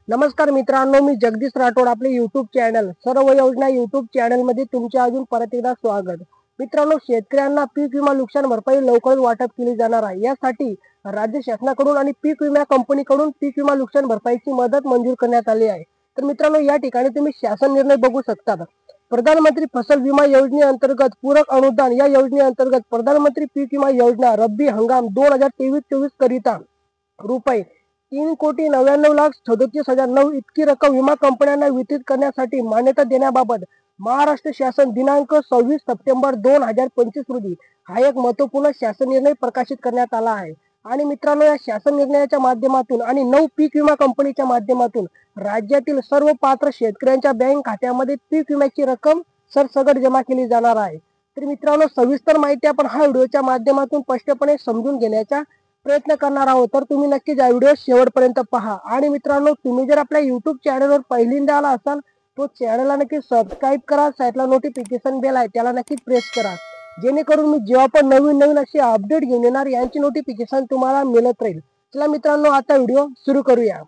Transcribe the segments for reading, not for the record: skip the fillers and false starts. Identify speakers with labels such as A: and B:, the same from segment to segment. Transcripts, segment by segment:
A: नमस्कार मित्रांनो, मी जगदीश राठोड. आपले युट्यूब चॅनल सर्व योजना युट्यूब चॅनल मध्ये तुमचे अजून परत एकदा स्वागत. मित्रांनो, शेतकऱ्यांना पीक विमा नुकसान भरपाई लवकरच वाटप केली जाणार आहे. यासाठी राज्य शासनाकडून आणि पीक विमा कंपनीकडून पीक विमा नुकसान भरपाईची मदत मंजूर करण्यात आली आहे. तर मित्रांनो, या ठिकाणी तुम्ही शासन निर्णय बघू शकता. प्रधानमंत्री फसल विमा योजनेअंतर्गत पूरक अनुदान या योजनेअंतर्गत प्रधानमंत्री पीक विमा योजना रब्बी हंगाम 2023-24 करिता रुपये 3,99,37,009 इतकी रक्कम विमा कंपन्यांना वितरित करण्यासाठी मान्यता देण्याबाबत महाराष्ट्र शासन दिनांक 26 सप्टेंबर 2025 रोजी हा एक महत्वपूर्ण शासन निर्णय प्रकाशित करण्यात आला आहे. आणि मित्रांनो, या शासन निर्णयाच्या माध्यमातून आणि 9 पीक विमा कंपनीच्या माध्यमातून राज्यातील सर्व पात्र शेतकऱ्यांच्या बँक खात्यामध्ये पीक विम्याची रक्कम सरसकट जमा केली जाणार आहे. तर मित्रांनो, सविस्तर माहिती आपण हा व्हिडिओच्या माध्यमातून स्पष्टपणे समजून घेण्याचा प्रयत्न करणार आहोत. तर तुम्ही नक्कीच हा व्हिडिओ शेवटपर्यंत पहा. आणि मित्रांनो, तुम्ही जर आपल्या युट्यूब चॅनलवर पहिल्यांदा आला असाल तो चॅनलला नक्की सबस्क्राईब करा. साईडला नोटिफिकेशन बेल आहे त्याला नक्कीच प्रेस करा, जेणेकरून मी जेव्हा पण नवीन नवीन असे अपडेट घेऊन येणार यांची नोटिफिकेशन तुम्हाला मिळत राहील. चला मित्रांनो, आता व्हिडिओ सुरू करूया.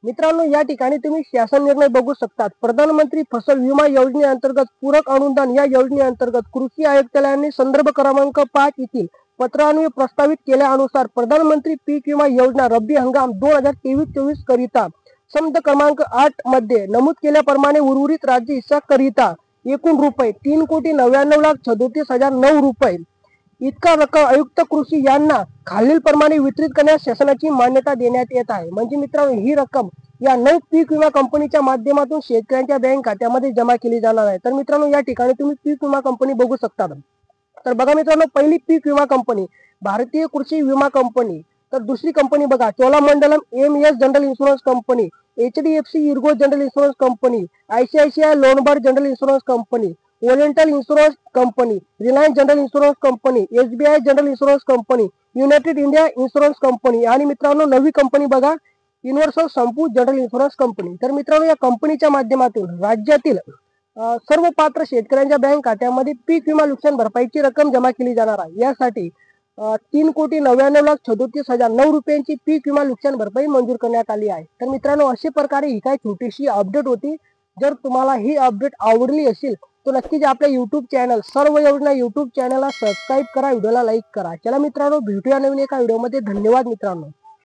A: मित्रांनो, या ठिकाणी तुम्ही शासन निर्णय बघू शकता. प्रधानमंत्री फसल विमा योजनेअंतर्गत पूरक अनुदान या योजनेअंतर्गत कृषी आयुक्तालयाने संदर्भ क्रमांक 5 येथील पत्रान्वये प्रस्तावित केल्यानुसार प्रधानमंत्री पीक विमा योजना रब्बी हंगाम 2023-24 करिता संद क्रमांक 8 मध्ये नमूद केल्याप्रमाणे उर्वरित राज्य हिस्सा करिता एकूण रुपये 3,99,37,009 रुपये इतका रक्कम आयुक्त कृषी यांना खालील प्रमाणे वितरित करण्यास शासनाची मान्यता देण्यात येत आहे. म्हणजे मित्रांनो, ही रक्कम या 9 पीक विमा कंपनीच्या माध्यमातून शेतकऱ्यांच्या बँक खात्यामध्ये जमा केली जाणार आहे. तर मित्रांनो, या ठिकाणी तुम्ही पीक विमा कंपनी बघू शकता. तर बघा मित्रांनो, पहिली पीक विमा कंपनी भारतीय कृषी विमा कंपनी. तर दुसरी कंपनी बघा Cholamandalam MS general insurance company, HDFC Ergo general insurance company, ICICI Lombard general insurance company, oriental insurance company, Reliance general insurance company, SBI general insurance company, United India insurance company आणि मित्रांनो नवी company बघा universal संपू general insurance company. तर मित्रांनो, या कंपनीच्या माध्यमातून राज्यातील सर्व पात्र शेतकऱ्यांच्या बँक खात्यामध्ये पीक विमा नुकसान भरपाईची रक्कम जमा केली जाणार आहे. यासाठी 3,99,37,009 रुपयांची पीक विमा नुकसान भरपाई मंजूर करण्यात आली आहे. तर मित्रांनो, अशा प्रकारे ही काय छोटीशी अपडेट होती. जर तुम्हाला ही अपडेट आवडली असेल तर नक्कीच आपल्या युट्यूब चॅनल सर्व योजना युट्यूब चॅनलला सबस्क्राईब करा, व्हिडिओला लाईक करा. चला मित्रांनो, भेटूया नवीन एका व्हिडिओमध्ये. धन्यवाद मित्रांनो.